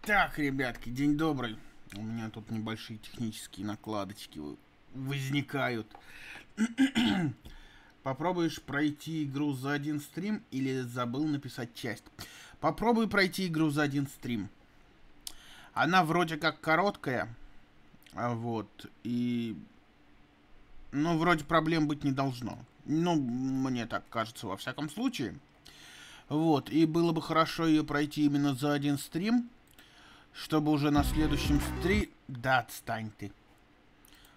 Так, ребятки, день добрый. У меня тут небольшие технические накладочки возникают. Попробуешь пройти игру за один стрим или забыл написать часть? Попробуй пройти игру за один стрим. Она вроде как короткая, вот, и, ну, вроде проблем быть не должно. Ну, мне так кажется, во всяком случае. Вот, и было бы хорошо ее пройти именно за один стрим, чтобы уже на следующем стриме... Да, отстань ты.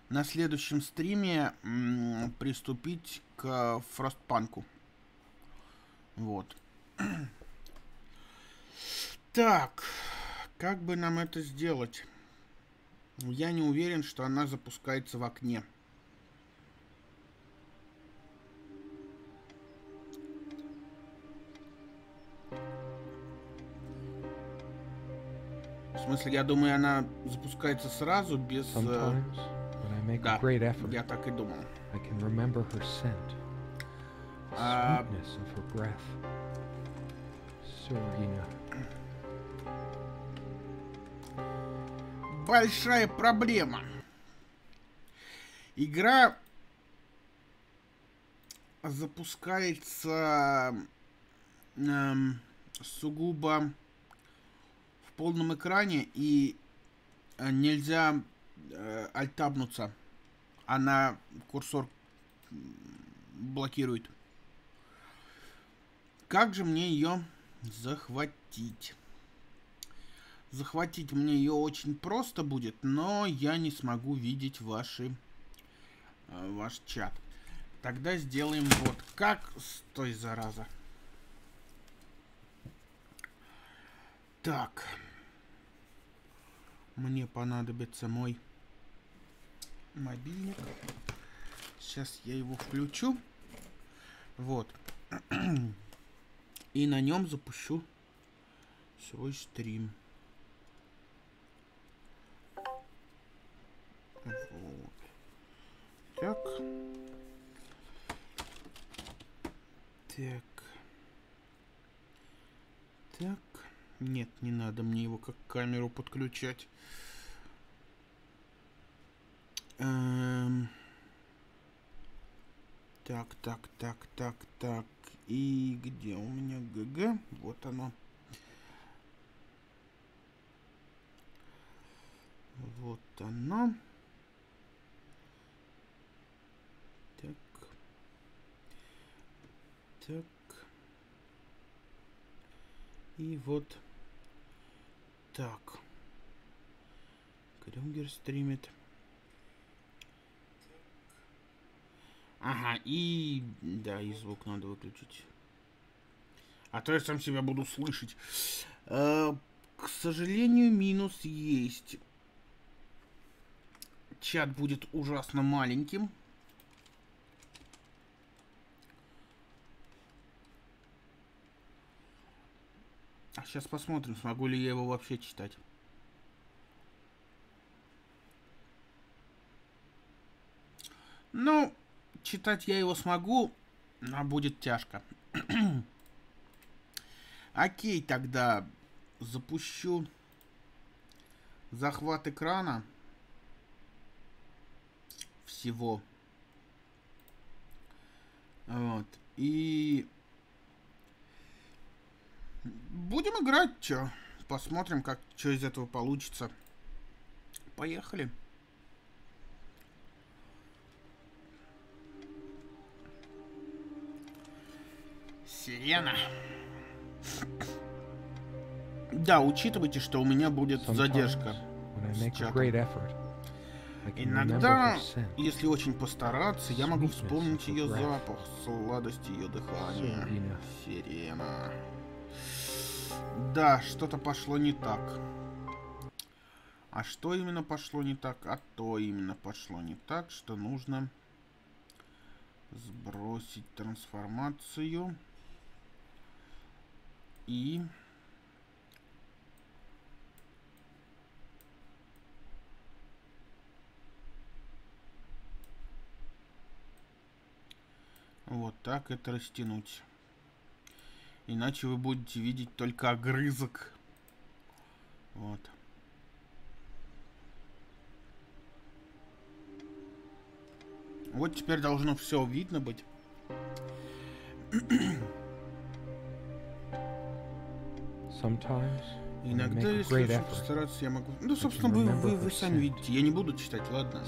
На следующем стриме приступить к фростпанку. Вот. Так, как бы нам это сделать? Я не уверен, что она запускается в окне. В смысле, я думаю, она запускается сразу без... Да, я так и думал. Serena. Большая проблема. Игра запускается сугубо в полном экране, и нельзя альтабнуться. Она курсор блокирует. Как же мне ее захватить? Захватить мне ее очень просто будет, но я не смогу видеть ваш чат. Тогда сделаем вот как. Стой, зараза. Так. Мне понадобится мой мобильник. Сейчас я его включу. Вот. И на нем запущу свой стрим. Вот. Так. Так. Так. Нет, не надо мне его как камеру подключать. Так, так, так, так, так. И где у меня ГГ? Вот оно. Вот оно. Так. Так. И вот так. Крюгер стримит. Ага, и... Да, и звук надо выключить. А то я сам себя буду слышать. К сожалению, минус есть. Чат будет ужасно маленьким. А сейчас посмотрим, смогу ли я его вообще читать. Ну, читать я его смогу, но будет тяжко. Окей, тогда запущу захват экрана всего. Вот. И будем играть, чё. Посмотрим, как что из этого получится. Поехали. Сирена. Да, учитывайте, что у меня будет задержка с чатом. Иногда, если очень постараться, я могу вспомнить ее запах, сладость ее дыхания. Сирена. Да, что-то пошло не так. А что именно пошло не так? А то именно пошло не так, что нужно сбросить трансформацию и... Вот так это растянуть. Иначе вы будете видеть только огрызок Вот. Вот теперь должно все видно быть. Иногда, если очень постараться, я могу... Ну, собственно, вы сами видите. Я не буду читать, ладно?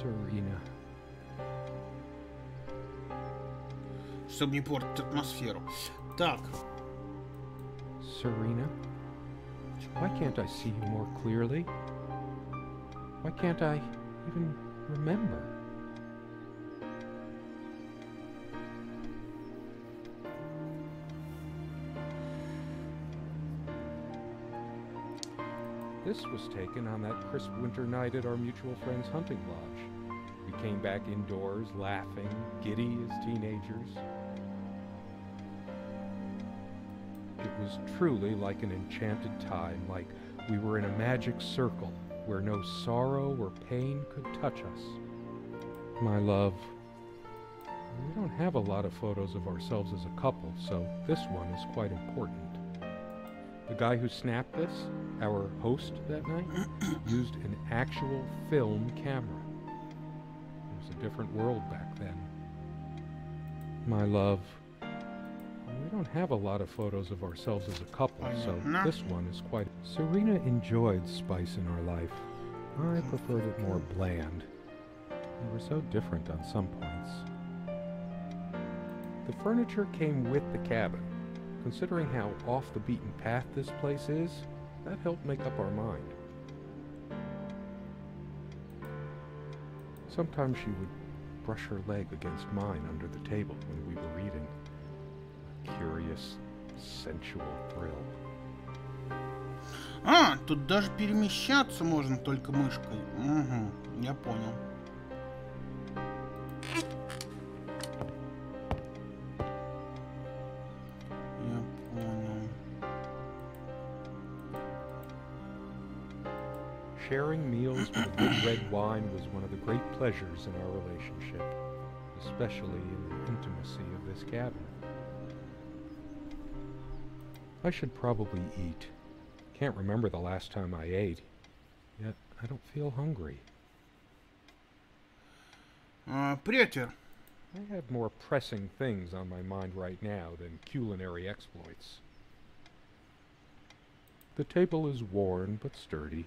Serena. Чтобы не портить атмосферу. Так. Serena, why can't I see you more clearly? Why can't I even remember? This was taken on that crisp winter night at our mutual friend's hunting lodge. We came back indoors, laughing, giddy as teenagers. It was truly like an enchanted time, like we were in a magic circle where no sorrow or pain could touch us. My love, we don't have a lot of photos of ourselves as a couple, so this one is quite important. The guy who snapped this, our host that night, used an actual film camera. It was a different world back then. My love, we don't have a lot of photos of ourselves as a couple, so this one is quite... Serena enjoyed spice in our life. I preferred it more bland. We were so different on some points. The furniture came with the cabin. Considering how off the beaten path this place is, that helped make up our mind. Sometimes she would brush her leg against mine under the table when we were reading. A curious, sensual thrill. А, тут даже перемещаться можно только мышкой. Угу, я понял. Sharing meals with a good red wine was one of the great pleasures in our relationship, especially in the intimacy of this cabin. I should probably eat. Can't remember the last time I ate, yet I don't feel hungry. Претер. I have more pressing things on my mind right now than culinary exploits. The table is worn but sturdy,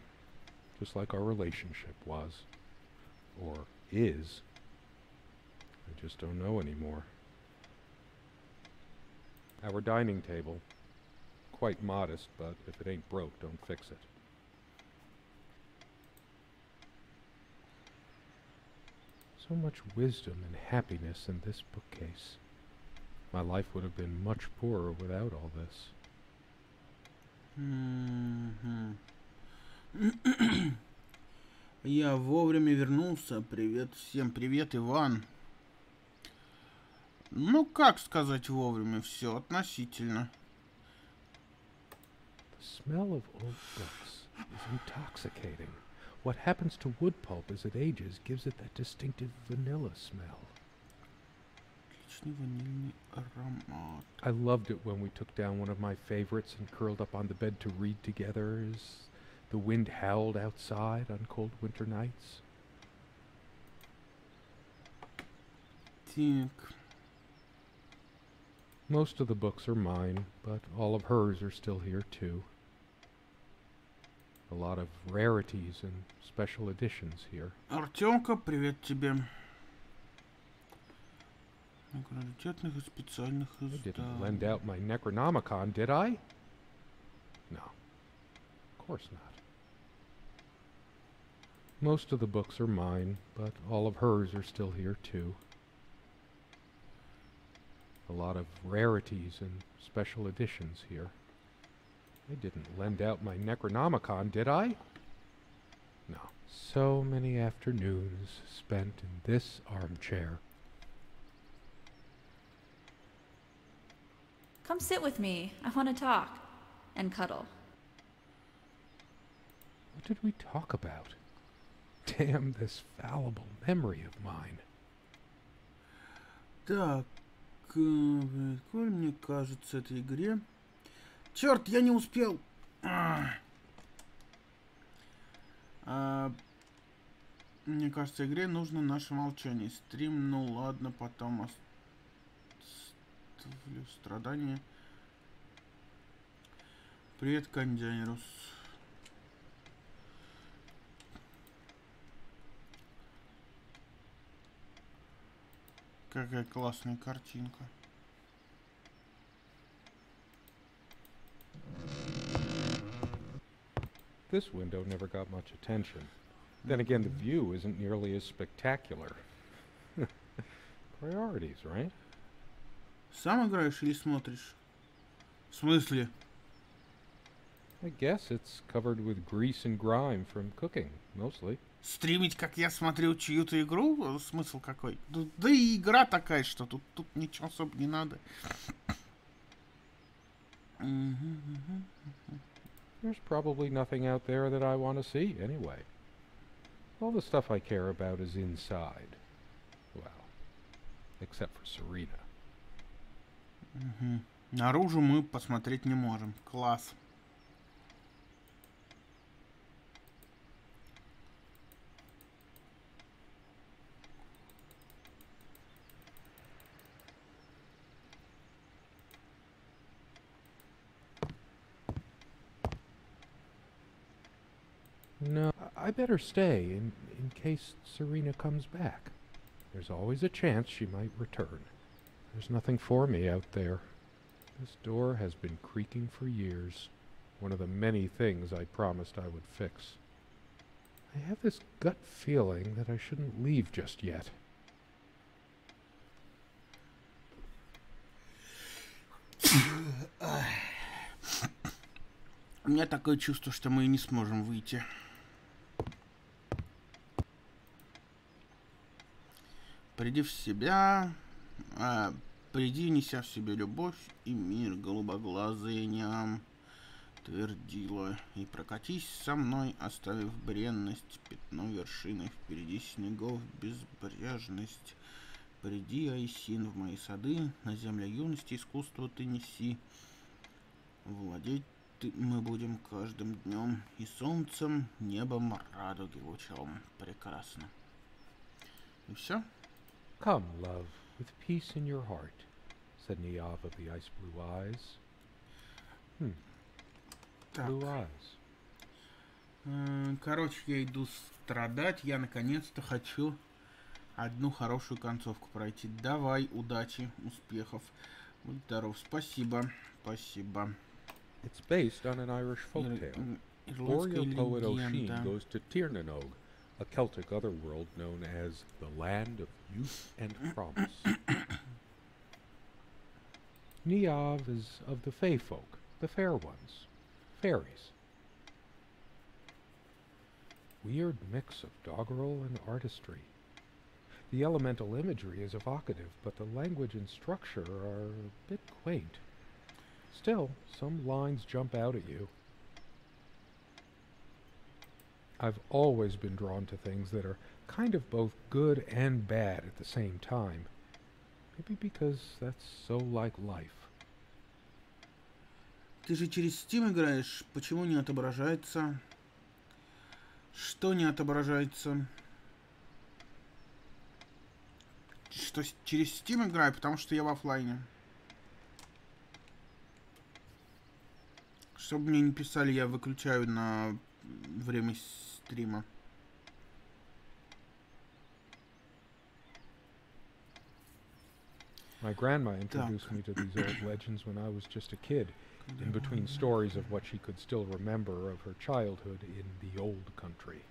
just like our relationship was. Or is. I just don't know anymore. Our dining table. Quite modest, but if it ain't broke, don't fix it. So much wisdom and happiness in this bookcase. My life would have been much poorer without all this. Я вовремя вернулся. Привет всем. Привет, Иван. Ну, как сказать вовремя? Все относительно. The smell of old books is intoxicating. What happens to wood pulp as it ages gives it that distinctive vanilla smell. Отличный ванильный аромат. I loved it when we took down one of my favorites and curled up on the bed to read together as the wind howled outside on cold winter nights. Так. Most of the books are mine, but all of hers are still here too. A lot of rarities and special editions here. Артемка, привет тебе. Раритетных и специальных I didn't изданий. lend out my Necronomicon, did I? No, of course not. Most of the books are mine, but all of hers are still here too. A lot of rarities and special editions here. I didn't lend out my Necronomicon, did I? No. So many afternoons spent in this armchair. Come sit with me. I want to talk. And cuddle. What did we talk about? Damn this fallible memory of mine. Так, прикольно, мне кажется, этой игре Черт, я не успел. Мне кажется, игре нужно наше молчание. Стрим, ну ладно, потом оставлю страдания. Привет, Кондянерус. Какая классная картинка. This window never got much attention. Then again, the view isn't nearly as spectacular. Priorities, right? Сам играешь или смотришь? В смысле? I guess it's covered with grease and grime from cooking, mostly. Стримить, как я смотрю чью-то игру? Смысл какой? Да и игра такая, что тут ничего особо не надо. There's probably nothing out there that I want to see, anyway. All the stuff I care about is inside. Well, except for Serena. Наружу мы посмотреть не можем. Класс. No, I better stay in case Serena comes back. There's always a chance she might return. There's nothing for me out there. This door has been creaking for years. One of the many things I promised I would fix. I have this gut feeling that I shouldn't leave just yet. У меня такое чувство, что мы не сможем выйти. Приди в себя, приди, неся в себе любовь и мир голубоглазый ням, твердила, и прокатись со мной, оставив бренность, пятно вершины впереди снегов, безбрежность. Приди, Айсин, в мои сады, на землю юности искусство ты неси. Владеть мы будем каждым днем и солнцем, небом, радуги лучом. Прекрасно. И все? Come, love, with peace in your heart, said Niav of the ice-blue eyes. Blue eyes. Короче, я иду страдать. Я наконец-то хочу одну хорошую концовку пройти. Давай, удачи, успехов. Будь здоров. Спасибо. Спасибо. It's based on an Irish folktale. Boreal poet O'Sheen goes to Tirnanog, a Celtic otherworld known as the Land of Youth and Promise. Niamh is of the Fey folk, the fair ones, fairies. Weird mix of doggerel and artistry. The elemental imagery is evocative, but the language and structure are a bit quaint. Still, some lines jump out at you. I've always been drawn to things that are kind of both good and bad at the same time. Maybe because that's so like life. Ты же через Steam играешь. Почему не отображается? Что не отображается? Что через Steam играю, потому что я в оффлайне. Чтобы мне не писали, я выключаю на время стрима. My grandma introduced me to these old legends when I was just a kid, in between stories of what she could still remember of her childhood in the old country.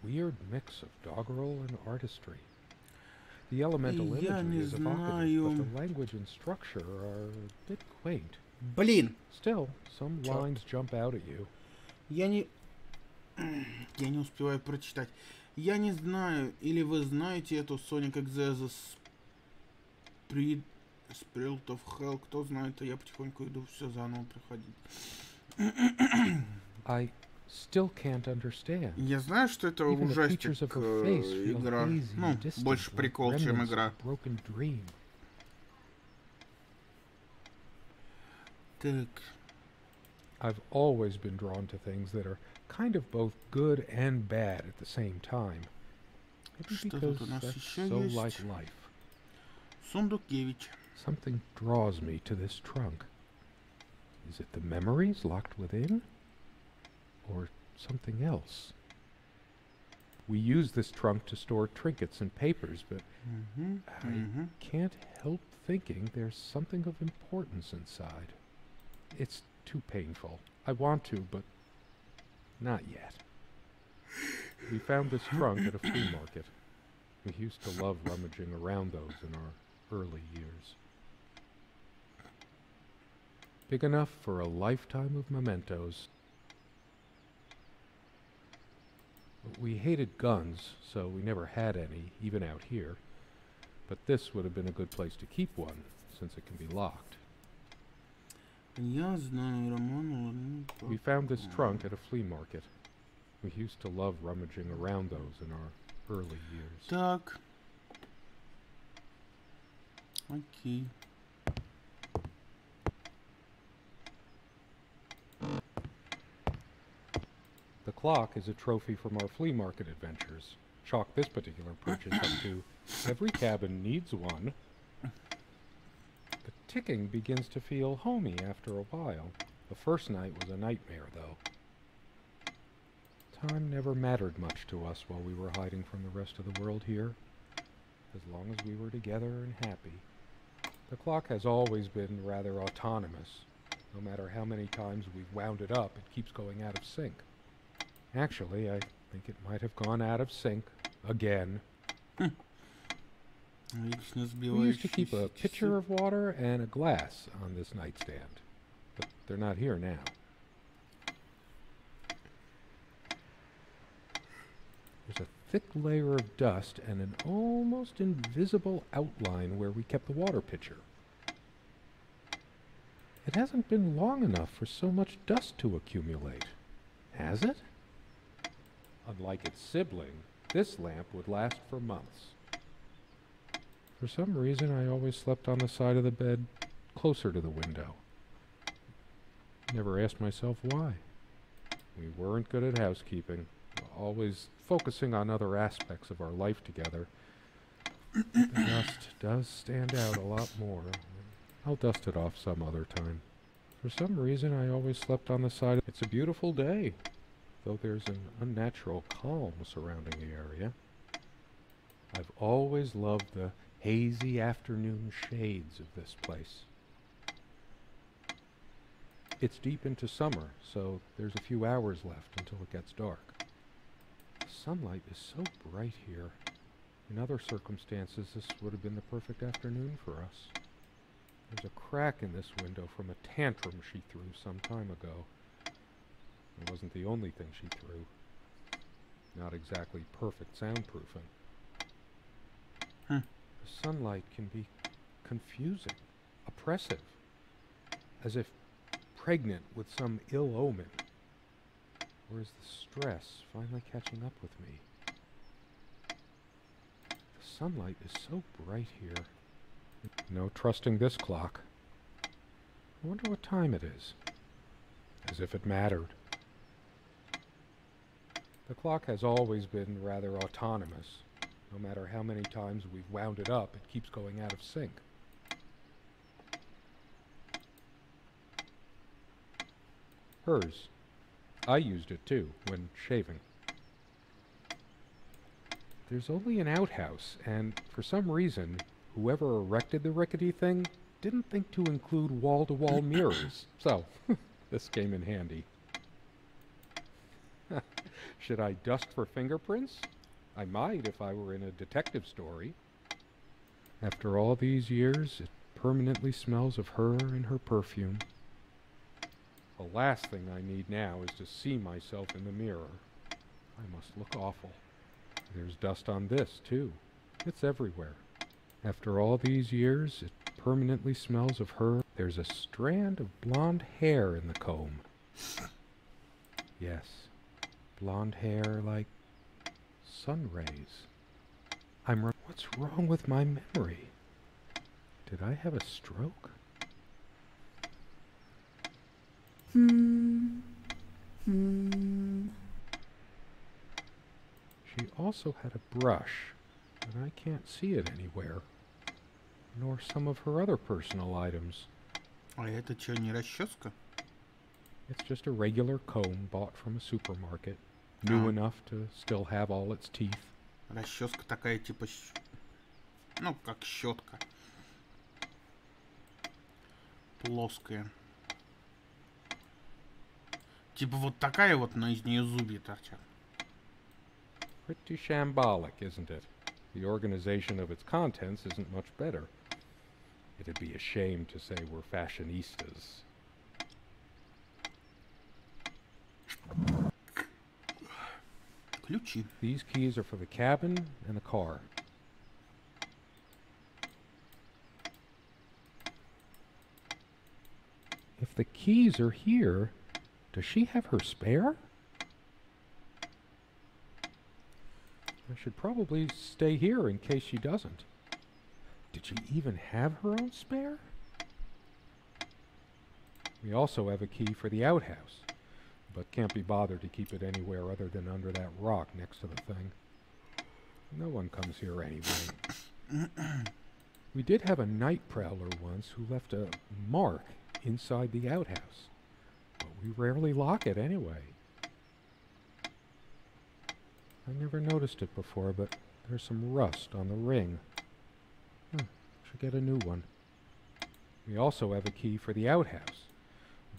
Weird mix of doggerel and artistry. The elemental imagery is evocative, but the language and structure are a bit quaint. Блин! Still, some lines jump out at you. Я не успеваю прочитать. Я не знаю, или вы знаете эту Sonic Exes Spirit of Hell. Кто знает, а я потихоньку иду все заново проходить. I still can't understand. Я знаю, что это ужастик игра. Ну, больше прикол, чем игра. Так. I've always been drawn to things that are kind of both good and bad at the same time. Maybe Что because тут у нас that's еще so есть? like life. Сундукевич. Something draws me to this trunk. Is it the memories locked within? Or something else? We use this trunk to store trinkets and papers, but I can't help thinking there's something of importance inside. It's too painful. I want to, but not yet. We found this trunk at a flea market. We used to love rummaging around those in our early years. Big enough for a lifetime of mementos. We hated guns, so we never had any, even out here. But this would have been a good place to keep one, since it can be locked. Я знаю, Роман. We found this trunk at a flea market. We used to love rummaging around those in our early years. Так. Окей. The clock is a trophy from our flea market adventures. Chalk this particular purchase up to every cabin needs one. The ticking begins to feel homey after a while. The first night was a nightmare, though. Time never mattered much to us while we were hiding from the rest of the world here, as long as we were together and happy. The clock has always been rather autonomous. No matter how many times we've wound it up, it keeps going out of sync. Actually, I think it might have gone out of sync again. We used to keep a pitcher of water and a glass on this nightstand, but they're not here now. There's a thick layer of dust and an almost invisible outline where we kept the water pitcher. It hasn't been long enough for so much dust to accumulate, has it? Unlike its sibling, this lamp would last for months. For some reason, I always slept on the side of the bed closer to the window. Never asked myself why. We weren't good at housekeeping, always focusing on other aspects of our life together. The dust does stand out a lot more. I'll dust it off some other time. For some reason, I always slept on the side. It's a beautiful day, though there's an unnatural calm surrounding the area. I've always loved the hazy afternoon shades of this place. It's deep into summer, so there's a few hours left until it gets dark. The sunlight is so bright here. In other circumstances, this would have been the perfect afternoon for us. There's a crack in this window from a tantrum she threw some time ago. It wasn't the only thing she threw. Not exactly perfect soundproofing. The sunlight can be confusing, oppressive, as if pregnant with some ill omen. Or is the stress finally catching up with me? The sunlight is so bright here. No trusting this clock. I wonder what time it is. As if it mattered. The clock has always been rather autonomous. No matter how many times we've wound it up, it keeps going out of sync. Hers. I used it too, when shaving. There's only an outhouse, and for some reason, whoever erected the rickety thing didn't think to include wall-to-wall mirrors, so this came in handy. Should I dust for fingerprints? I might if I were in a detective story. After all these years, it permanently smells of her and her perfume. The last thing I need now is to see myself in the mirror. I must look awful. There's dust on this, too. It's everywhere. After all these years, it permanently smells of her. There's a strand of blonde hair in the comb. Yes, blonde hair like sun rays. What's wrong with my memory? Did I have a stroke? She also had a brush, but I can't see it anywhere, nor some of her other personal items. А это что, не расческа? It's just a regular comb bought from a supermarket, new enough to still have all its teeth. Расческа такая типа, ну, как щетка. Плоская. Типа вот такая вот, но из нее зубья торчат. Pretty shambolic, isn't it? The organization of its contents isn't much better. It'd be a shame to say we're fashionistas. Ключи. These keys are for the cabin and the car. If the keys are here, does she have her spare? I should probably stay here in case she doesn't. Did she even have her own spare? We also have a key for the outhouse, but can't be bothered to keep it anywhere other than under that rock next to the thing. No one comes here anyway. We did have a night prowler once who left a mark inside the outhouse, but we rarely lock it anyway. I never noticed it before, but there's some rust on the ring. Should get a new one. We also have a key for the outhouse,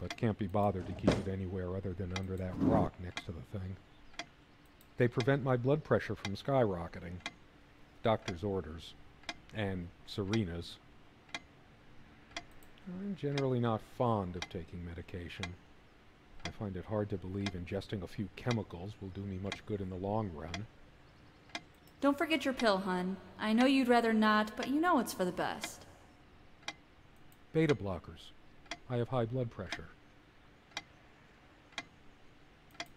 but can't be bothered to keep it anywhere other than under that rock next to the thing. They prevent my blood pressure from skyrocketing. Doctor's orders. And Serena's. I'm generally not fond of taking medication. I find it hard to believe ingesting a few chemicals will do me much good in the long run. Don't forget your pill, hun. I know you'd rather not, but you know it's for the best. Beta blockers. I have high blood pressure.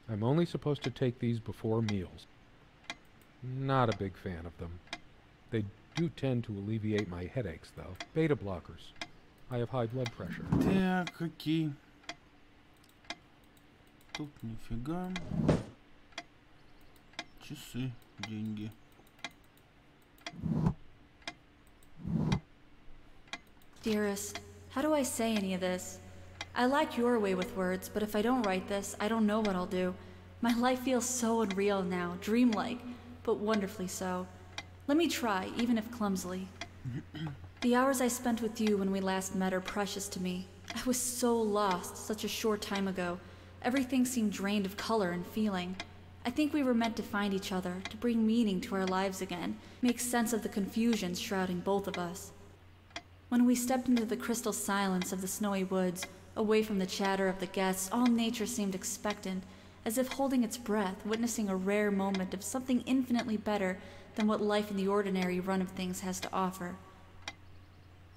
I'm only supposed to take these before meals. Not a big fan of them. They do tend to alleviate my headaches, though. Beta blockers. I have high blood pressure. Так, окей. Тут нифига. Часы, деньги. Dearest, how do I say any of this? I like your way with words, but if I don't write this, I don't know what I'll do. My life feels so unreal now, dreamlike, but wonderfully so. Let me try, even if clumsily. The hours I spent with you when we last met are precious to me. I was so lost such a short time ago. Everything seemed drained of color and feeling. I think we were meant to find each other, to bring meaning to our lives again, make sense of the confusion shrouding both of us. When we stepped into the crystal silence of the snowy woods, away from the chatter of the guests, all nature seemed expectant, as if holding its breath, witnessing a rare moment of something infinitely better than what life in the ordinary run of things has to offer.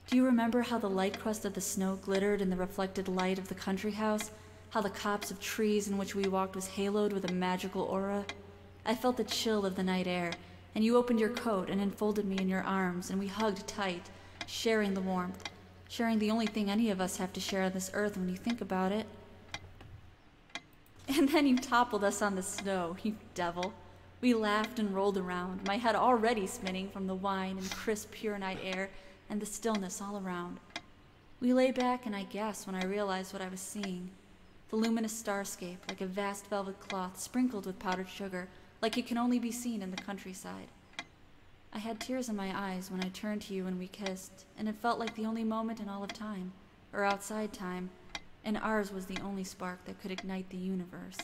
Do you remember how the light crust of the snow glittered in the reflected light of the country house? How the copse of trees in which we walked was haloed with a magical aura? I felt the chill of the night air, and you opened your coat and enfolded me in your arms, and we hugged tight, sharing the warmth, sharing the only thing any of us have to share on this earth when you think about it. And then you toppled us on the snow, you devil. We laughed and rolled around, my head already spinning from the wine and crisp, pure night air and the stillness all around. We lay back, and I gasped when I realized what I was seeing. The luminous starscape, like a vast velvet cloth sprinkled with powdered sugar, like it can only be seen in the countryside. I had tears in my eyes when I turned to you and we kissed, and it felt like the only moment in all of time, or outside time, and ours was the only spark that could ignite the universe.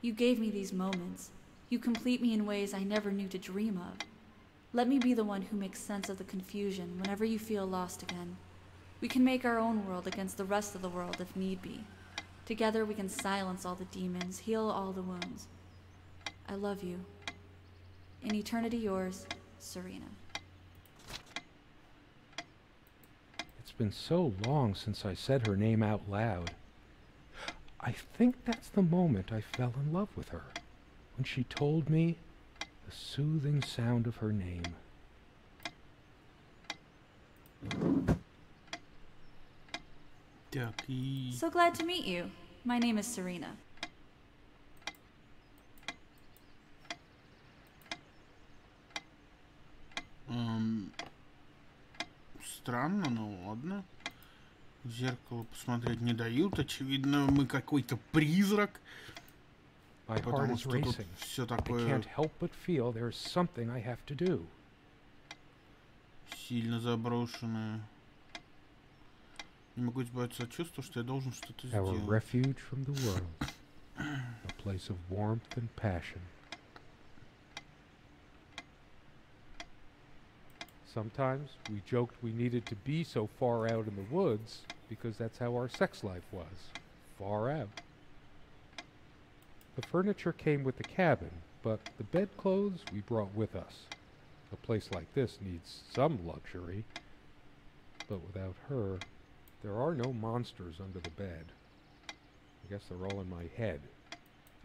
You gave me these moments. You complete me in ways I never knew to dream of. Let me be the one who makes sense of the confusion whenever you feel lost again. We can make our own world against the rest of the world if need be. Together we can silence all the demons, heal all the wounds. I love you. In eternity yours, Serena. It's been so long since I said her name out loud. I think that's the moment I fell in love with her, when she told me the soothing sound of her name. Так, и... So glad to meet you. My name is Serena. Странно, ну ладно. В зеркало посмотреть не дают. Очевидно, мы какой-то призрак. My heart Потому is что тут racing. все I такое can't help but feel there's something I have to do. сильно заброшенное. Не могу избавиться от чувства, что я должен что-то Our сделать. refuge from the world. A place of warmth and passion. Sometimes we joked we needed to be so far out in the woods because that's how our sex life was. Far out. The furniture came with the cabin, but the bedclothes we brought with us. A place like this needs some luxury, but without her, there are no monsters under the bed. I guess they're all in my head.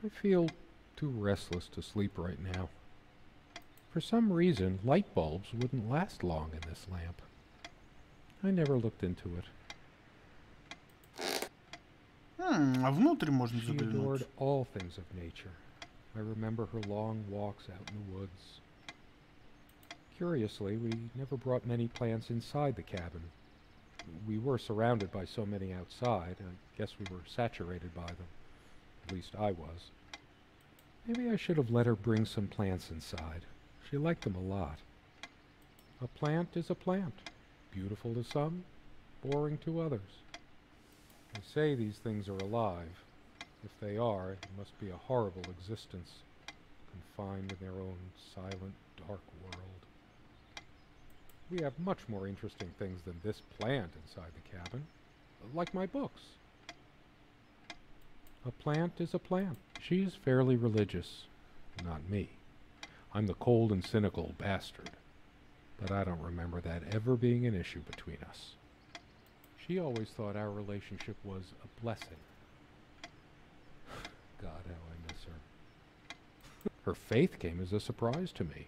I feel too restless to sleep right now. For some reason, light bulbs wouldn't last long in this lamp. I never looked into it. А внутрь можно She заглянуть. adored all things of nature. I remember her long walks out in the woods. Curiously, we never brought many plants inside the cabin. We were surrounded by so many outside, I guess we were saturated by them. At least I was. Maybe I should have let her bring some plants inside. She liked them a lot. A plant is a plant. Beautiful to some, boring to others. They say these things are alive. If they are, it must be a horrible existence, confined in their own silent, dark world. We have much more interesting things than this plant inside the cabin, like my books. A plant is a plant. She is fairly religious, not me. I'm the cold and cynical bastard, but I don't remember that ever being an issue between us. She always thought our relationship was a blessing. God, how I miss her. Her faith came as a surprise to me.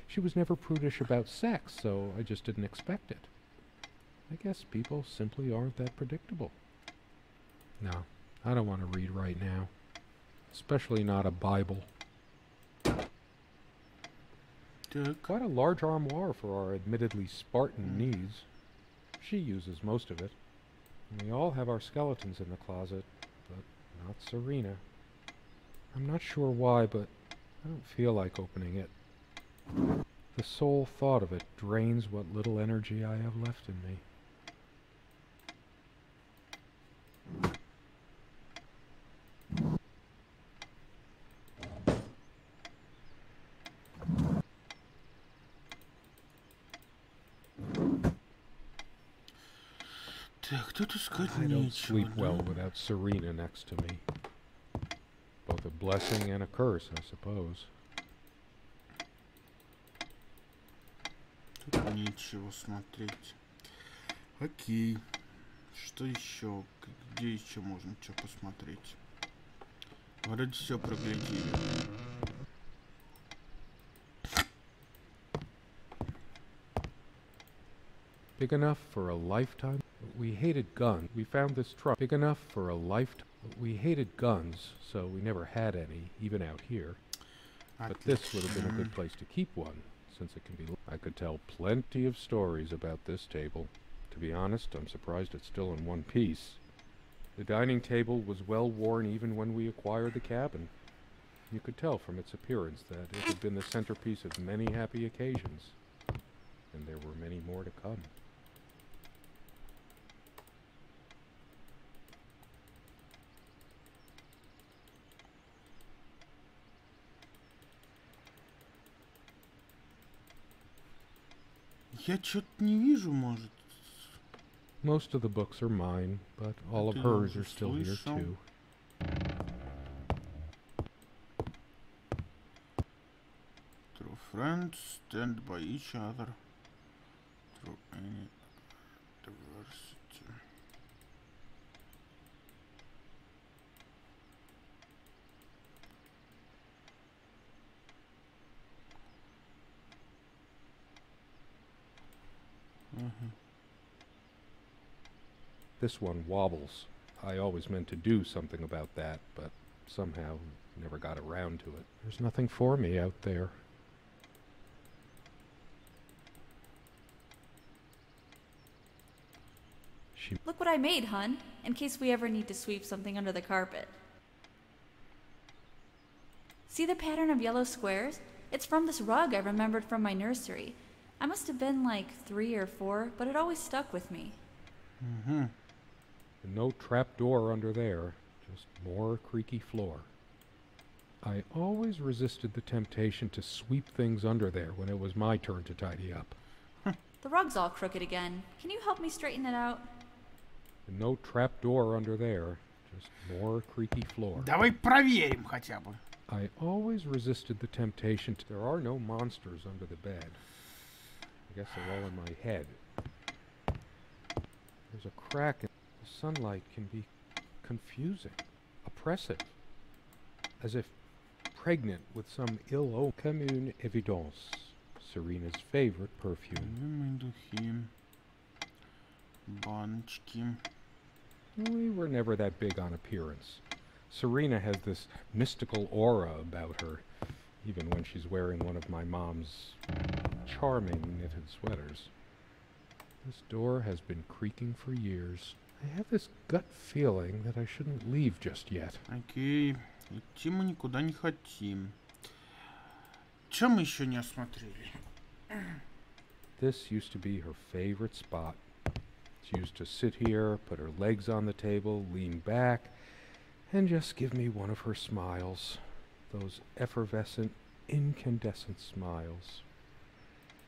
She was never prudish about sex, so I just didn't expect it. I guess people simply aren't that predictable. No, I don't want to read right now. Especially not a Bible. Quite a large armoire for our admittedly Spartan needs. She uses most of it. We all have our skeletons in the closet, but not Serena. I'm not sure why, but I don't feel like opening it. The sole thought of it drains what little energy I have left in me. Так, тут искать I don't нечего, sleep да? well without Serena next to me. Both a blessing and a curse, I suppose. Тут нечего смотреть. Окей. Что еще? Где еще можно что посмотреть? Вроде все проглядели. Big enough for a lifetime? We hated guns. We found this truck big enough for a lifetime. We hated guns, so we never had any, even out here. But this would have been a good place to keep one, since it can be... I could tell plenty of stories about this table. To be honest, I'm surprised it's still in one piece. The dining table was well worn even when we acquired the cabin. You could tell from its appearance that it had been the centerpiece of many happy occasions. And there were many more to come. Я что-то не вижу, может. Most of the books are mine, but all of Это я hers уже are still here слышал. too. True friends stand by each other through any adversity. This one wobbles. I always meant to do something about that, but somehow never got around to it. There's nothing for me out there. Look what I made, hun, in case we ever need to sweep something under the carpet. See the pattern of yellow squares? It's from this rug I remembered from my nursery. I must have been like 3 or 4, but it always stuck with me. Угу. No trap door under there, just more creaky floor. I always resisted the temptation to sweep things under there when it was my turn to tidy up. The rug's all crooked again. Can you help me straighten it out? No trap door under there, just more creaky floor. Давай проверим хотя бы. I always resisted the temptation to... There are no monsters under the bed. I guess they're all in my head. There's a crack in... The sunlight can be confusing, oppressive, as if pregnant with some ill omen. Commune évidence, Serena's favorite perfume. Духи. Баночки. We were never that big on appearance. Serena has this mystical aura about her, even when she's wearing one of my mom's charming knitted sweaters. This door has been creaking for years. I have this gut feeling that I shouldn't leave just yet. Окей. Идти мы никуда не хотим. Что мы еще не осмотрели? This used to be her favorite spot. She used to sit here, put her legs on the table, lean back, and just give me one of her smiles. Those effervescent, incandescent smiles.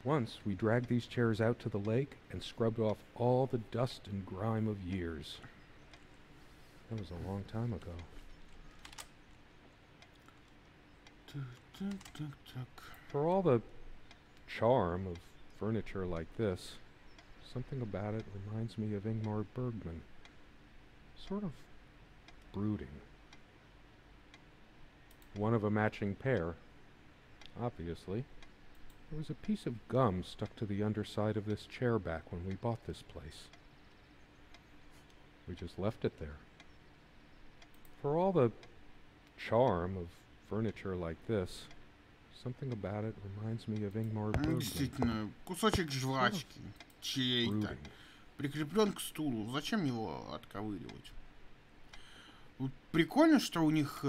Once we dragged these chairs out to the lake and scrubbed off all the dust and grime of years. That was a long time ago. For all the charm of furniture like this, something about it reminds me of Ingmar Bergman. Sort of brooding. One of a matching pair, obviously. There was a piece of gum stuck to the underside of this chair back when we bought this place. We just left it there. For all the charm of furniture like this, something about it reminds me of Ingmar Bergman. Действительно, кусочек жвачки чьей-то прикреплен к стулу. Зачем его отковыривать? Вот прикольно, что у них,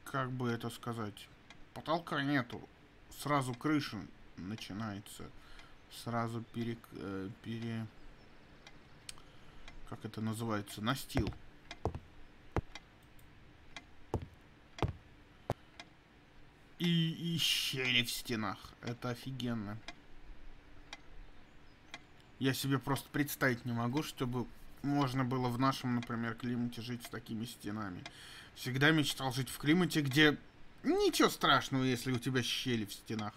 как бы это сказать, потолка нету. Сразу крыша начинается. Сразу как это называется? Настил. И щели в стенах. Это офигенно. Я себе просто представить не могу, чтобы можно было в нашем, например, климате жить с такими стенами. Всегда мечтал жить в климате, где ничего страшного, если у тебя щели в стенах.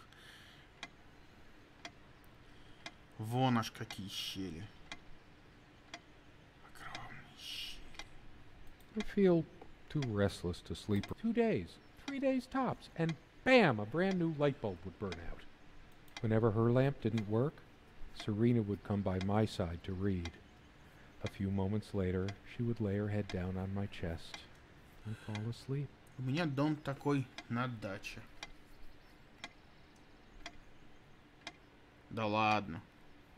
Вон аж какие щели. Огромные щели. I feel too restless to sleep. 2 days, 3 days tops, and bam, a brand new light bulb would burn out. Whenever her lamp didn't work, Serena would come by my side to read. A few moments later, she would lay her head down on my chest and fall asleep. У меня дом такой на даче. Да ладно.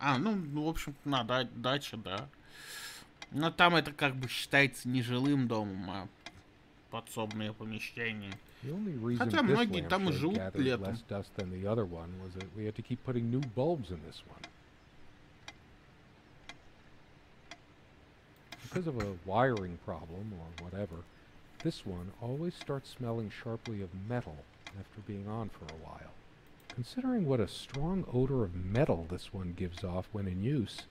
Ну, в общем, на даче, да. Но там это как бы считается не жилым домом, а подсобное помещение. Хотя многие там и живут летом. Because of a wiring problem or whatever, this one always starts smelling sharply of metal after being on for a while. Considering what a strong odor of metal this one gives off when in use,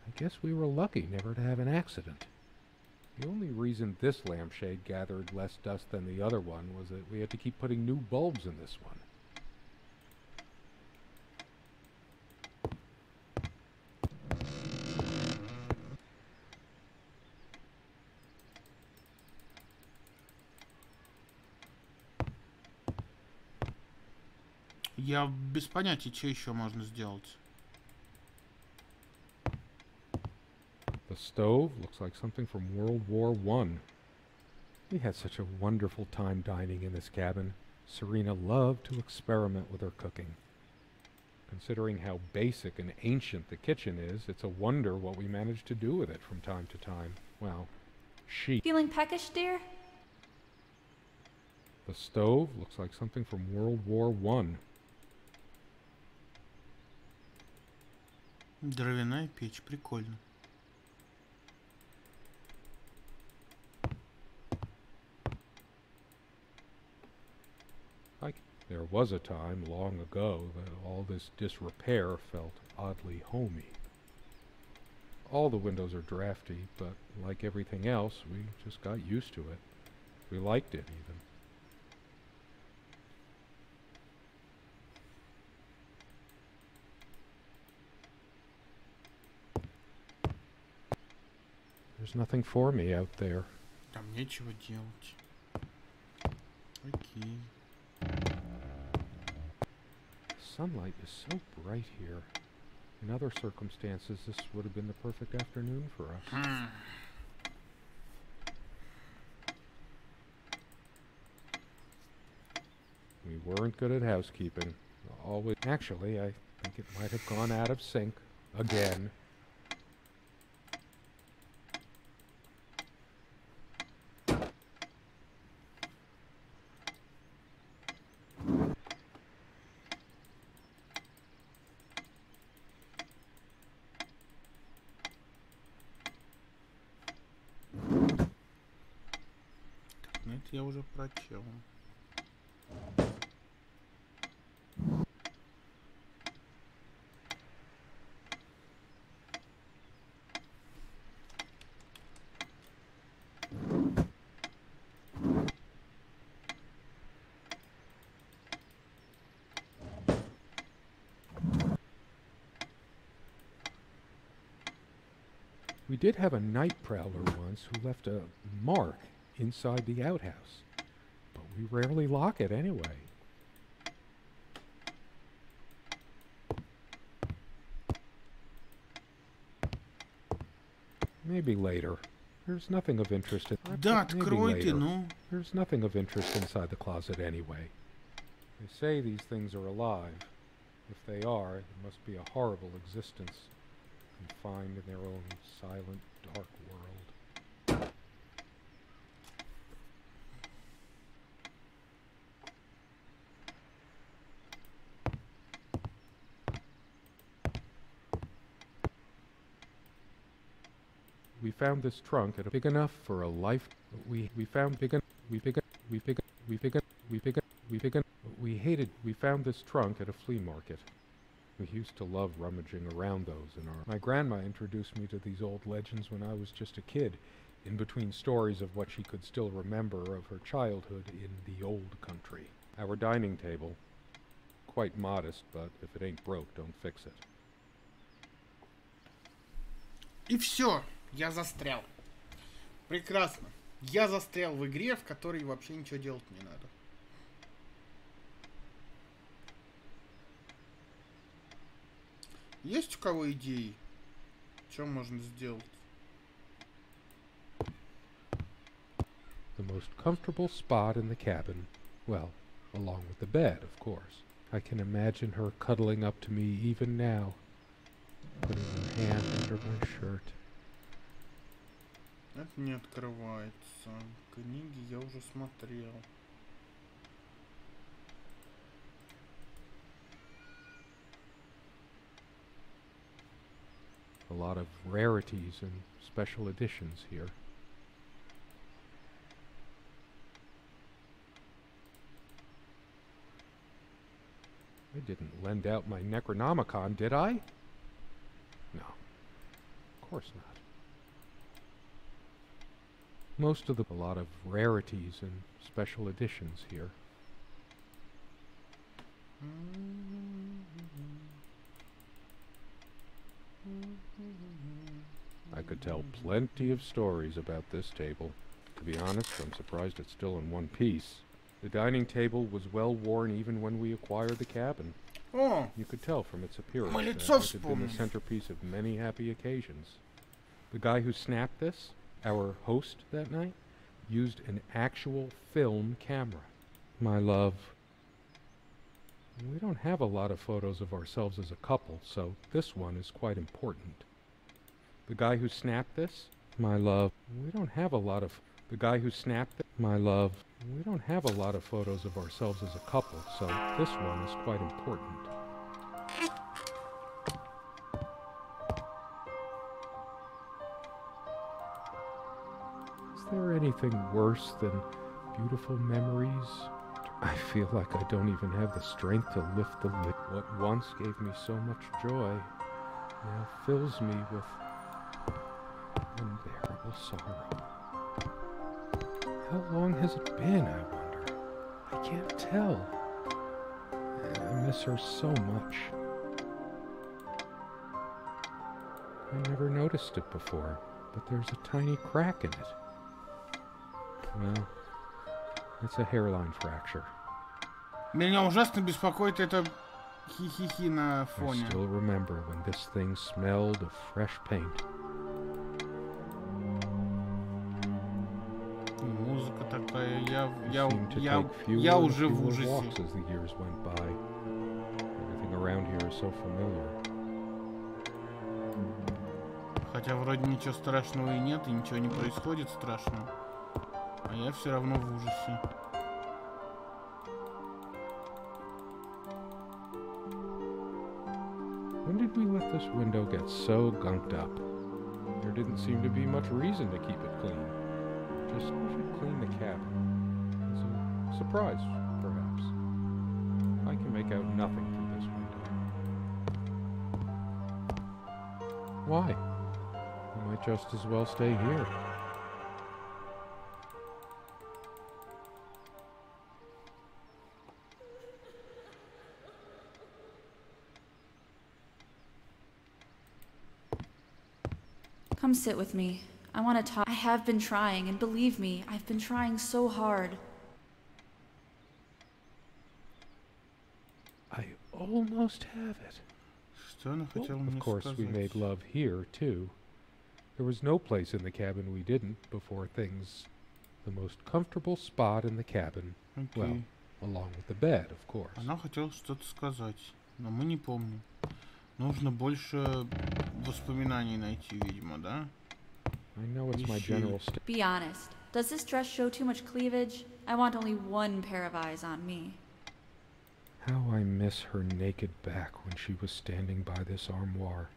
I guess we were lucky never to have an accident. The only reason this lampshade gathered less dust than the other one was that we had to keep putting new bulbs in this one. Я без понятия, что еще можно сделать. The stove looks like something from World War I. We had such a wonderful time dining in this cabin. Serena loved to experiment with her cooking. Considering how basic and ancient the kitchen is, it's a wonder what we managed to do with it from time to time. Well, she... Feeling peckish, dear? The stove looks like something from World War I. Дровяная печь, прикольно. There was a time long ago that all this disrepair felt oddly homey. All the windows are drafty, but like everything else, we just got used to it. We liked it, even. There's nothing for me out there. Там нечего делать. Окей. Sunlight is so bright here. In other circumstances, this would have been the perfect afternoon for us. We weren't good at housekeeping. Always. Actually, I think it might have gone out of sync again. Я уже прочел. We did have a night prowler once who left a mark inside the outhouse, but we rarely lock it anyway. Maybe later. There's nothing of interest in... Да, откройте, ну. There's nothing of interest inside the closet anyway. They say these things are alive. If they are, it must be a horrible existence, confined in their own silent, dark world. We found this trunk at a big enough for a life. We found we found this trunk at a flea market. We used to love rummaging around those in our... My grandma introduced me to these old legends when I was just a kid, in between stories of what she could still remember of her childhood in the old country. Our dining table, quite modest, but if it ain't broke, don't fix it. И все, я застрял. Прекрасно. Я застрял в игре, в которой вообще ничего делать не надо. Есть у кого идеи? Что можно сделать? The most comfortable spot in the cabin. Well, along with the bed, of course. I can imagine her cuddling up to me even now, putting her hand under my shirt. Это не открывается. Книги я уже смотрел. A lot of rarities and special editions here. I didn't lend out my Necronomicon, did I? No, of course not. Most of a lot of rarities and special editions here. I could tell plenty of stories about this table. To be honest, I'm surprised it's still in one piece. The dining table was well worn even when we acquired the cabin. Oh, You could tell from its appearance мы that лицо it had been the вспомнили. centerpiece of many happy occasions. The guy who snapped this, our host that night, used an actual film camera. My love, we don't have a lot of photos of ourselves as a couple, so this one is quite important. The guy who snapped this, my love, we don't have a lot of... The guy who snapped it, my love, we don't have a lot of photos of ourselves as a couple, so this one is quite important. Is there anything worse than beautiful memories? I feel like I don't even have the strength to lift the lid. What once gave me so much joy now fills me with unbearable sorrow. How long has it been, I wonder? I can't tell. I miss her so much. I never noticed it before, but there's a tiny crack in it. Well, it's a hairline fracture. Меня ужасно беспокоит это хи-хи-хи на фоне. I still remember when this thing smelled of fresh paint. Музыка такая, я уже в ужасе. As the years went by. Everything around here is so familiar. Хотя вроде ничего страшного и нет, и ничего не происходит страшного. А я все равно в ужасе. When did we let this window get so gunked up? There didn't seem to be much reason to keep it clean. Just we should clean the cabin. It's a surprise, perhaps. I can make out nothing through this window. Why? I might just as well stay here. Come sit with me. I want to talk. I have been trying, and believe me, I've been trying so hard. I almost have it. Что она хотела мне Of course, we made love here, too. There was no place in the cabin we didn't before things. The most comfortable spot in the cabin. Well, along with the bed, of course. Она хотела что-то сказать, но мы не помним. Нужно больше воспоминаний найти, видимо, да? I know it's my general Be honest. Does this dress show too much cleavage? I want only one pair of eyes on me. How I miss her naked back when she was standing by this armoire.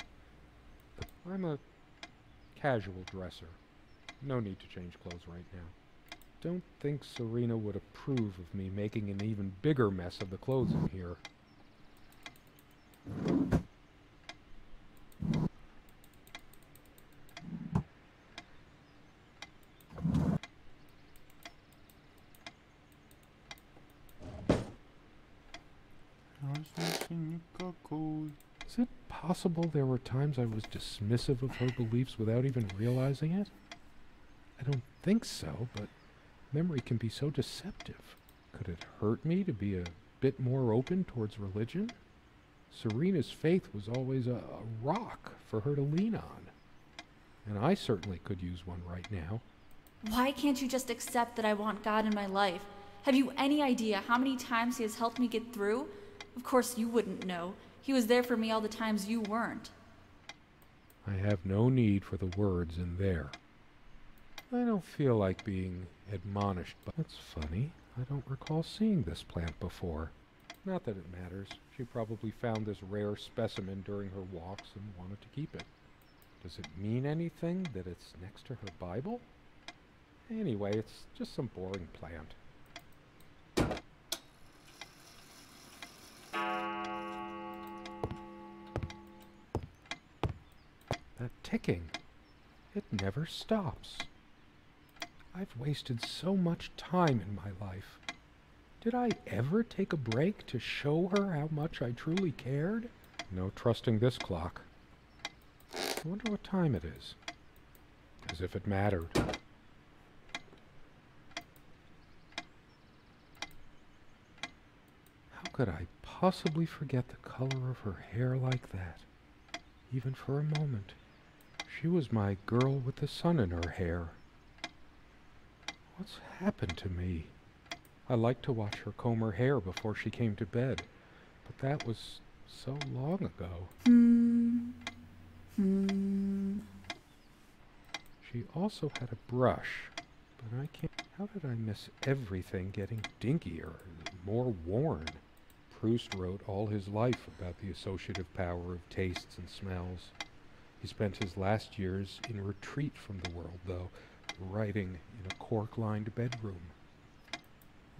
I'm a casual dresser. No need to change clothes right now. Don't think Serena would approve of me making an even bigger mess of the clothes in here. Is it possible there were times I was dismissive of her beliefs without even realizing it? I don't think so, but memory can be so deceptive. Could it hurt me to be a bit more open towards religion? Serena's faith was always a rock for her to lean on. And I certainly could use one right now. Why can't you just accept that I want God in my life? Have you any idea how many times He has helped me get through? Of course you wouldn't know. He was there for me all the times you weren't. I have no need for the words in there. I don't feel like being admonished, but that's funny. I don't recall seeing this plant before. Not that it matters. She probably found this rare specimen during her walks and wanted to keep it. Does it mean anything that it's next to her Bible? Anyway, it's just some boring plant. That ticking, it never stops. I've wasted so much time in my life. Did I ever take a break to show her how much I truly cared? No trusting this clock. I wonder what time it is. As if it mattered. How could I possibly forget the color of her hair like that? Even for a moment. She was my girl with the sun in her hair. What's happened to me? I liked to watch her comb her hair before she came to bed, but that was so long ago. She also had a brush, but I can't... How did I miss everything getting dinkier, more worn? Proust wrote all his life about the associative power of tastes and smells. He spent his last years in retreat from the world, though, writing in a cork-lined bedroom.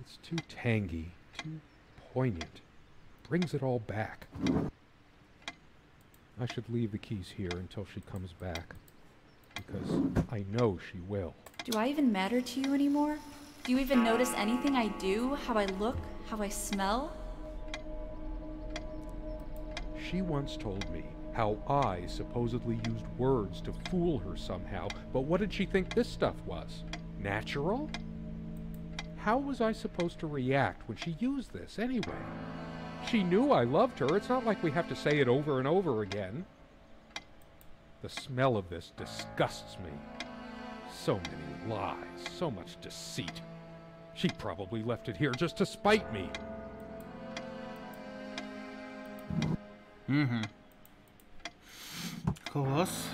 It's too tangy, too poignant. Brings it all back. I should leave the keys here until she comes back, because I know she will. Do I even matter to you anymore? Do you even notice anything I do? How I look? How I smell? She once told me how I supposedly used words to fool her somehow, but what did she think this stuff was? Natural? How was I supposed to react when she used this anyway? She knew I loved her. It's not like we have to say it over and over again. The smell of this disgusts me. So many lies, so much deceit. She probably left it here just to spite me. Класс.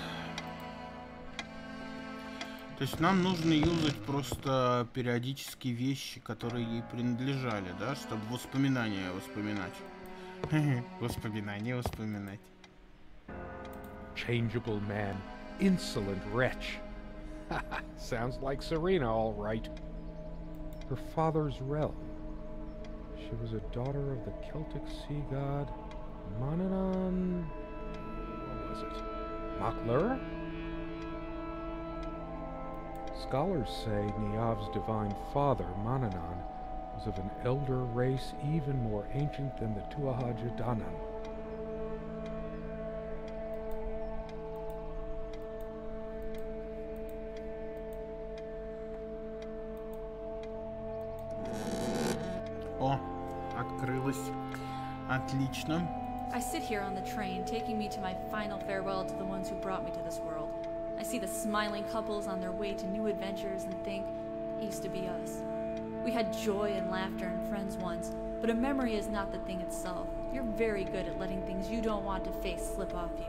То есть нам нужно юзать просто периодически вещи, которые ей принадлежали, да, чтобы воспоминания вспоминать. Воспоминания вспоминать. Changeable man, insolent wretch. Sounds like Serena, all right. Her father's realm. She was a daughter of the Celtic sea god Manannán. What was it? Maclur? Scholars say Niamh's divine father, Manannán, was of an elder race even more ancient than the Tuatha Danann. О, открылось. Отлично. I sit here on the train, taking me to my final farewell to the ones who brought me to this world. I see the smiling couples on their way to new adventures and think, it used to be us. We had joy and laughter and friends once, but a memory is not the thing itself. You're very good at letting things you don't want to face slip off you.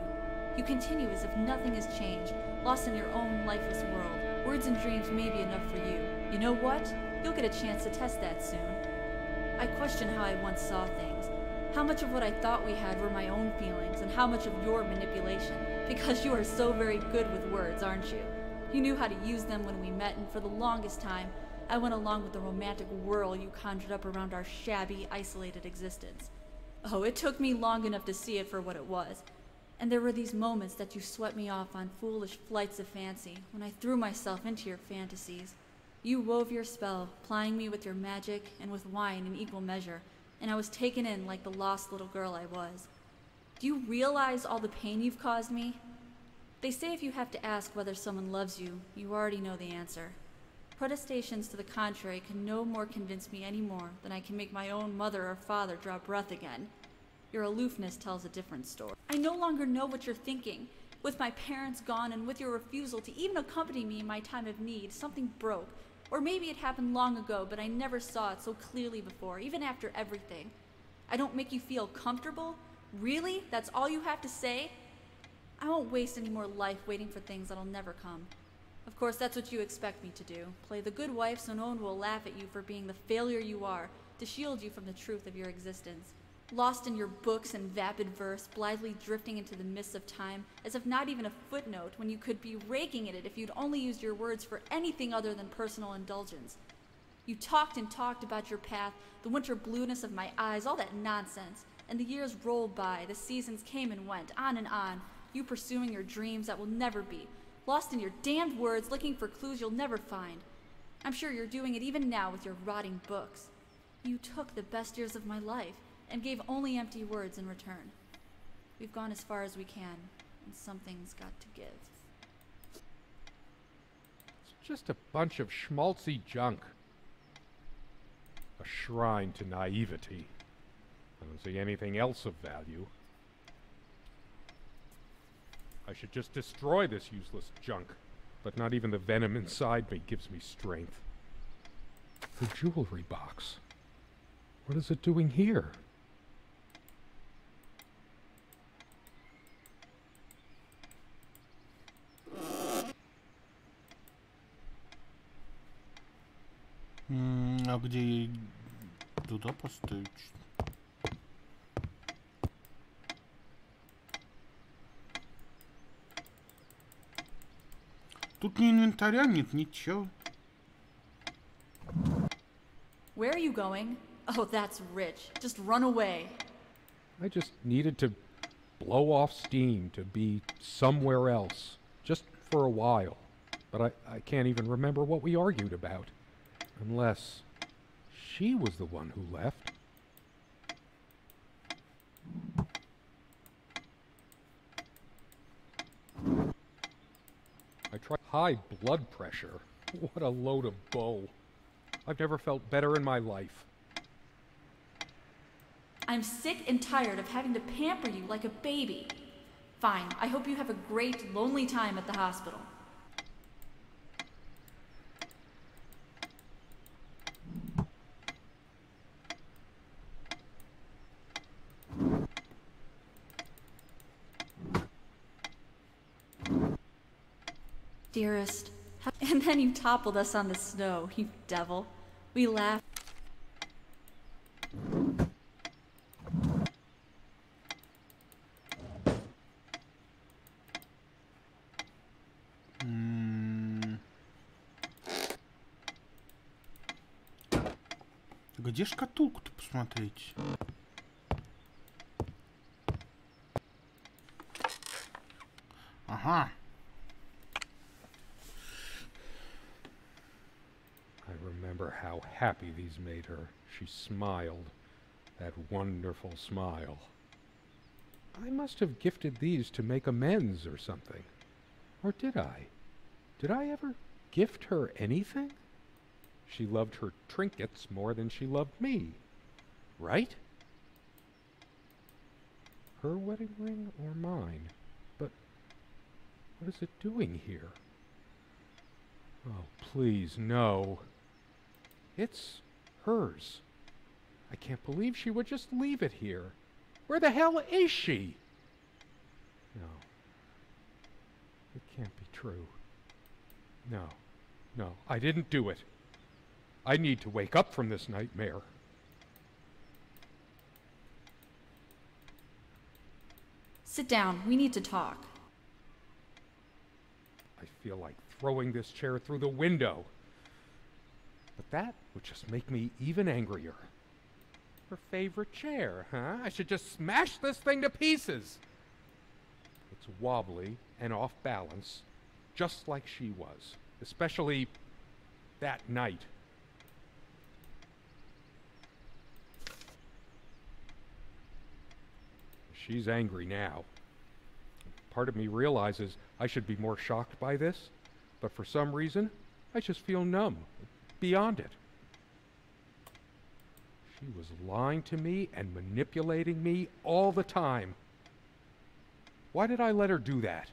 You continue as if nothing has changed, lost in your own lifeless world. Words and dreams may be enough for you. You know what? You'll get a chance to test that soon. I question how I once saw things. How much of what I thought we had were my own feelings, and how much of your manipulation, because you are so very good with words, aren't you? You knew how to use them when we met, and for the longest time, I went along with the romantic whirl you conjured up around our shabby, isolated existence. Oh, it took me long enough to see it for what it was. And there were these moments that you swept me off on foolish flights of fancy, when I threw myself into your fantasies. You wove your spell, plying me with your magic and with wine in equal measure, and I was taken in like the lost little girl I was. Do you realize all the pain you've caused me? They say if you have to ask whether someone loves you, you already know the answer. Protestations to the contrary can no more convince me any more than I can make my own mother or father draw breath again. Your aloofness tells a different story. I no longer know what you're thinking. With my parents gone and with your refusal to even accompany me in my time of need, something broke. Or maybe it happened long ago, but I never saw it so clearly before, even after everything. I don't make you feel comfortable? Really? That's all you have to say? I won't waste any more life waiting for things that'll never come. Of course, that's what you expect me to do. Play the good wife so no one will laugh at you for being the failure you are, to shield you from the truth of your existence. Lost in your books and vapid verse, blithely drifting into the mists of time, as if not even a footnote when you could be raking at it if you'd only used your words for anything other than personal indulgence. You talked and talked about your path, the winter blueness of my eyes, all that nonsense. And the years rolled by, the seasons came and went, on, you pursuing your dreams that will never be, lost in your damned words, looking for clues you'll never find. I'm sure you're doing it even now with your rotting books. You took the best years of my life, and gave only empty words in return. We've gone as far as we can, and something's got to give. It's just a bunch of schmaltzy junk. A shrine to naivety. I don't see anything else of value. I should just destroy this useless junk. But not even the venom inside me gives me strength. The jewelry box. What is it doing here? А где туда поставить? Тут ни инвентаря нет, ничего. Where are you going? Oh, that's rich. Just run away. I just needed to blow off steam, to be somewhere else, just for a while. But I can't even remember what we argued about. Unless she was the one who left. I tried high blood pressure. What a load of bull. I've never felt better in my life. I'm sick and tired of having to pamper you like a baby. Fine, I hope you have a great, lonely time at the hospital. Dearest, and then you toppled us on the snow, you devil. We laughed. Где шкатулку-то посмотреть? Ага. I remember how happy these made her. She smiled. That wonderful smile. I must have gifted these to make amends or something. Or did I? Did I ever gift her anything? She loved her trinkets more than she loved me. Right? Her wedding ring or mine? But what is it doing here? Oh, please, no. It's hers. I can't believe she would just leave it here. Where the hell is she? No. It can't be true. No. No, I didn't do it. I need to wake up from this nightmare. Sit down. We need to talk. I feel like throwing this chair through the window. But that would just make me even angrier. Her favorite chair, huh? I should just smash this thing to pieces. It's wobbly and off balance, just like she was. Especially that night. She's angry now. Part of me realizes I should be more shocked by this, but for some reason, I just feel numb, beyond it. She was lying to me and manipulating me all the time. Why did I let her do that?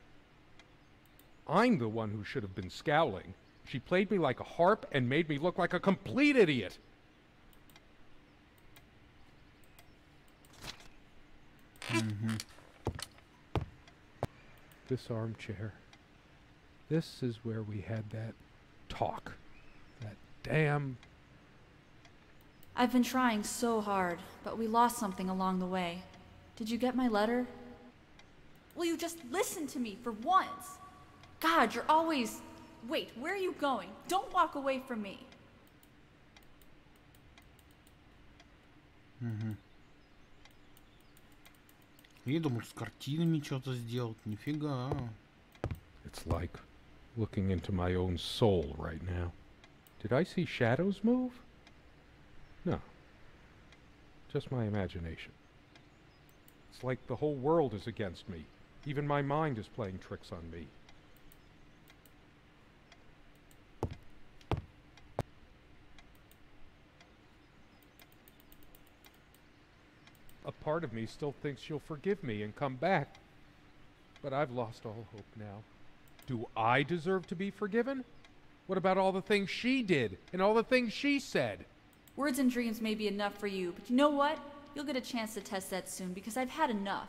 I'm the one who should have been scowling. She played me like a harp and made me look like a complete idiot. This armchair. This is where we had that talk. That damn... I've been trying so hard, but we lost something along the way. Did you get my letter? Will you just listen to me for once? God, you're always... Wait, where are you going? Don't walk away from me. Я думал, с картинами что-то сделать. Нифига. It's like looking into my own soul right now. Did I see shadows move? No. Just my imagination. It's like the whole world is against me. Even my mind is playing tricks on me. A part of me still thinks she'll forgive me and come back. But I've lost all hope now. Do I deserve to be forgiven? What about all the things she did and all the things she said? Words and dreams may be enough for you, but you know what? You'll get a chance to test that soon because I've had enough.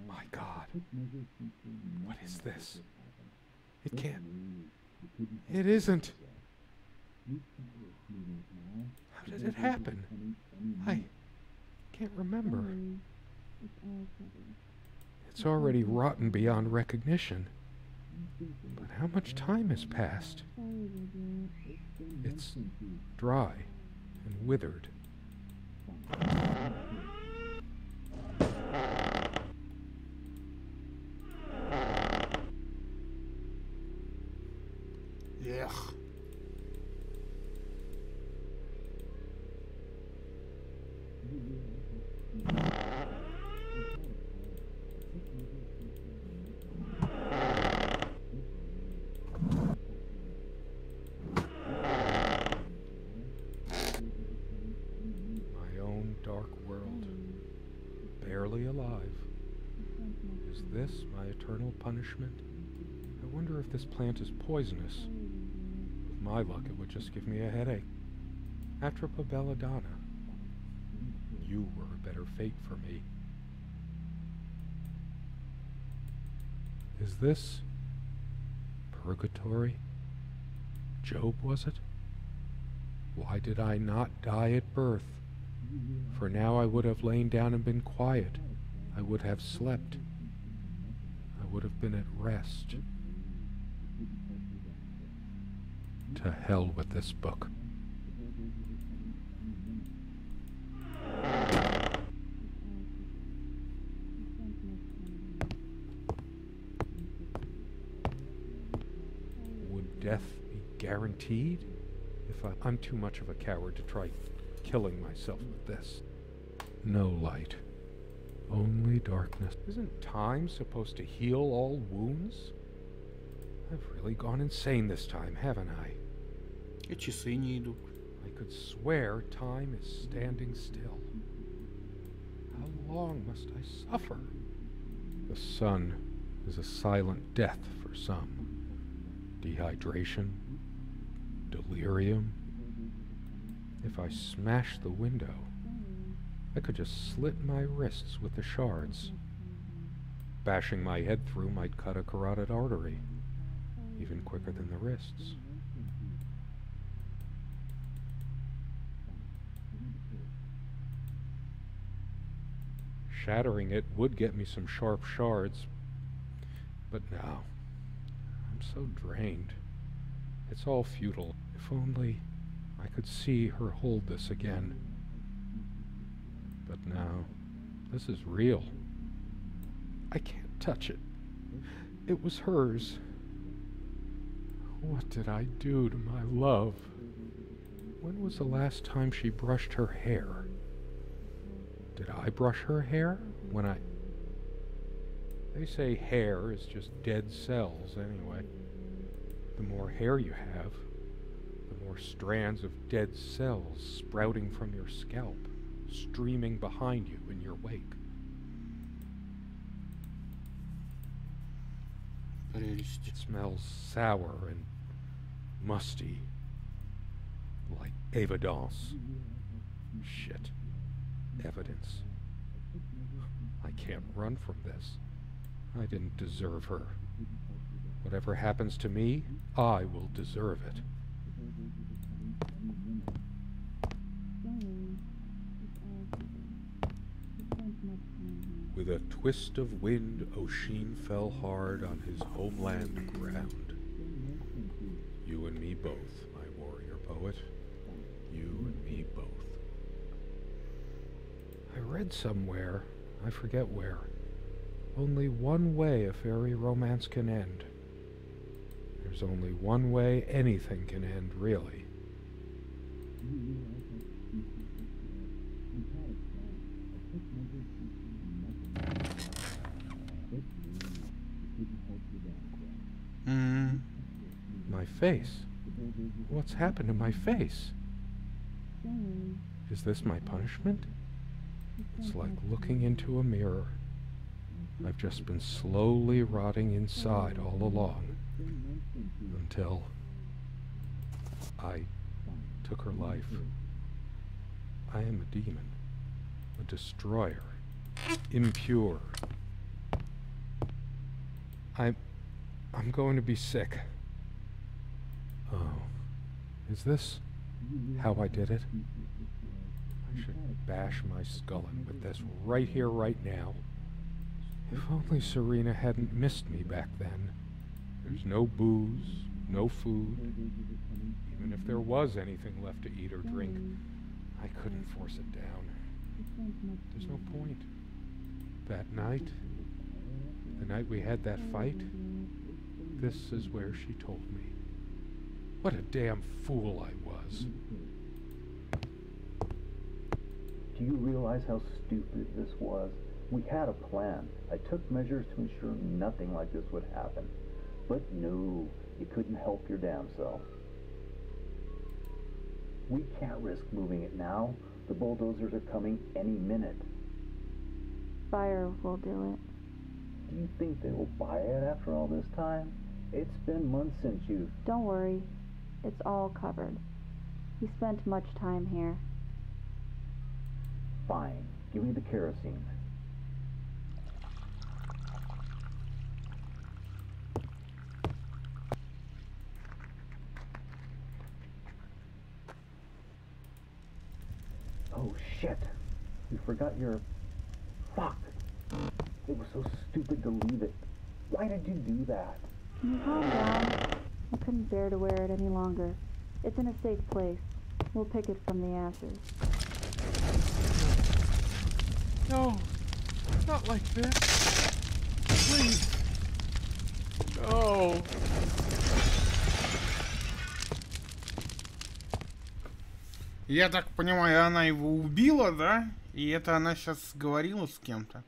My God. What is this? It can't. It isn't. How did it happen? I can't remember. It's already rotten beyond recognition. But how much time has passed? It's dry and withered. Эх. My own dark world, barely alive. Is this my eternal punishment? I wonder if this plant is poisonous. With my luck, it would just give me a headache. Atropa belladonna. You were a better fate for me. Is this purgatory? Job, was it? Why did I not die at birth? For now I would have lain down and been quiet. I would have slept. I would have been at rest. To hell with this book. Would death be guaranteed? I'm too much of a coward to try killing myself with this. No light. Only darkness. Isn't time supposed to heal all wounds? I've really gone insane this time, haven't I? И часы не идут. I could swear time is standing still. How long must I suffer? The sun is a silent death for some. Dehydration, delirium. If I smash the window, I could just slit my wrists with the shards. Bashing my head through might cut a carotid artery, even quicker than the wrists. Shattering it would get me some sharp shards, but now I'm so drained. It's all futile. If only I could see her hold this again. But now, this is real. I can't touch it. It was hers. What did I do to my love? When was the last time she brushed her hair? Did I brush her hair when I... They say hair is just dead cells anyway. The more hair you have, the more strands of dead cells sprouting from your scalp, streaming behind you in your wake. It smells sour and musty, like evidence. Shit. Evidence. I can't run from this. I didn't deserve her. Whatever happens to me, I will deserve it. With a twist of wind, Oshin fell hard on his homeland ground. You and me both, my warrior poet. You and me both. I read somewhere, I forget where, only one way a fairy romance can end. There's only one way anything can end, really. My face. What's happened to my face? Is this my punishment? It's like looking into a mirror. I've just been slowly rotting inside all along. Until I took her life. I am a demon. A destroyer. Impure. I'm going to be sick. Oh. Is this how I did it? I should bash my skull in with this right here, right now. If only Serena hadn't missed me back then. There's no booze, no food. Even if there was anything left to eat or drink, I couldn't force it down. There's no point. That night, the night we had that fight, this is where she told me. What a damn fool I was. Do you realize how stupid this was? We had a plan. I took measures to ensure nothing like this would happen. But no, you couldn't help your damn self. We can't risk moving it now. The bulldozers are coming any minute. Fire will do it. Do you think they will buy it after all this time? It's been months since you... Don't worry. It's all covered. He spent much time here. Fine. Give me the kerosene. Oh shit. You forgot your... Fuck. It was so stupid to leave it. Why did you do that? Can you calm down? I couldn't bear to wear it any longer. It's in a safe place. We'll pick it from the ashes. No, not like this. Please. No. Я так понимаю, она его убила, да? И это она сейчас говорила с кем-то.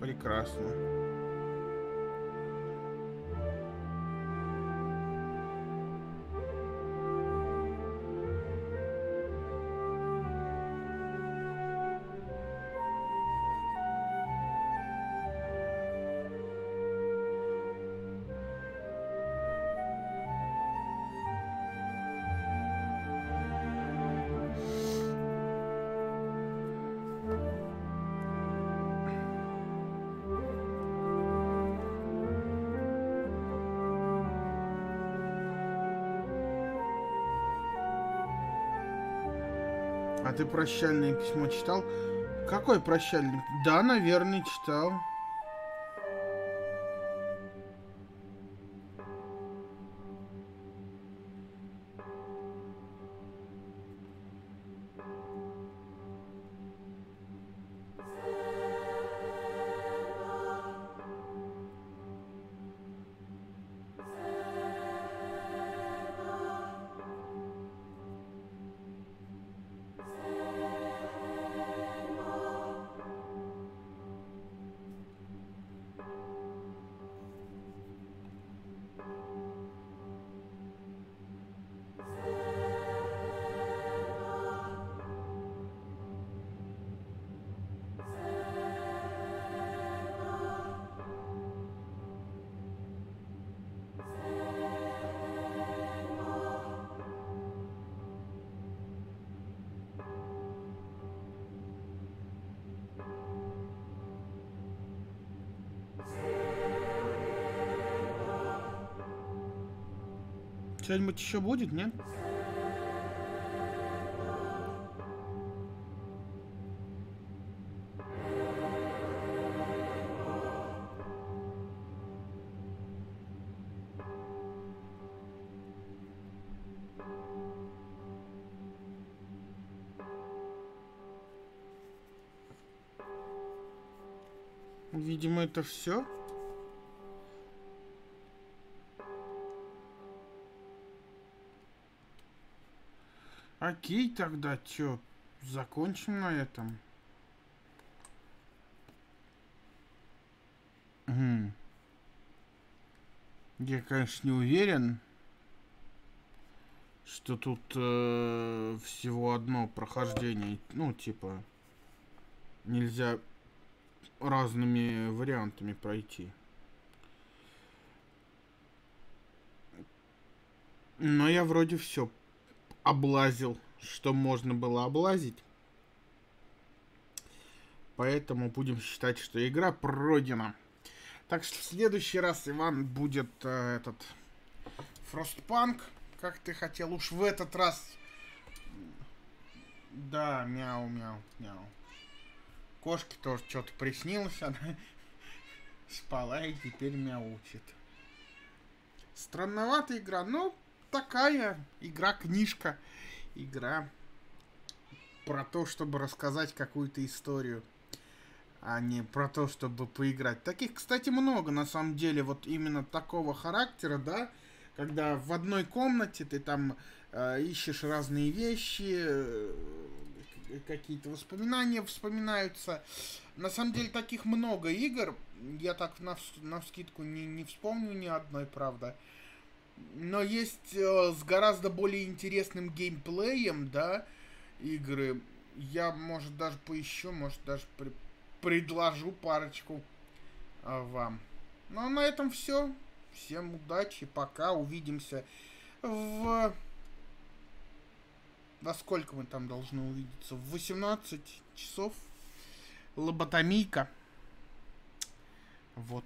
Прекрасно. А ты прощальное письмо читал? Какое прощальное? Да, наверное, читал. Что-нибудь еще будет, нет? Видимо, это все. Окей, тогда чё, закончим на этом. Я, конечно, не уверен, что тут всего одно прохождение. Ну, типа, нельзя разными вариантами пройти. Но я вроде все облазил, что можно было облазить. Поэтому будем считать, что игра пройдена. Так что в следующий раз, Иван, будет этот Frostpunk, как ты хотел. Уж в этот раз. Да, мяу, мяу, мяу. Кошке тоже что-то приснилось. Она спала и теперь мяучит. Странноватая игра, но такая игра-книжка. Игра про то, чтобы рассказать какую-то историю, а не про то, чтобы поиграть. Таких, кстати, много, на самом деле, вот именно такого характера, да, когда в одной комнате ты там ищешь разные вещи, какие-то воспоминания вспоминаются. На самом деле, таких много игр, я так навскидку не вспомню ни одной, правда. Но есть с гораздо более интересным геймплеем, да, игры. Я, может, даже поищу, может, даже предложу парочку вам. Ну, а на этом все. Всем удачи, пока, увидимся во сколько мы там должны увидеться? В 18 часов. Лоботомийка. Вот.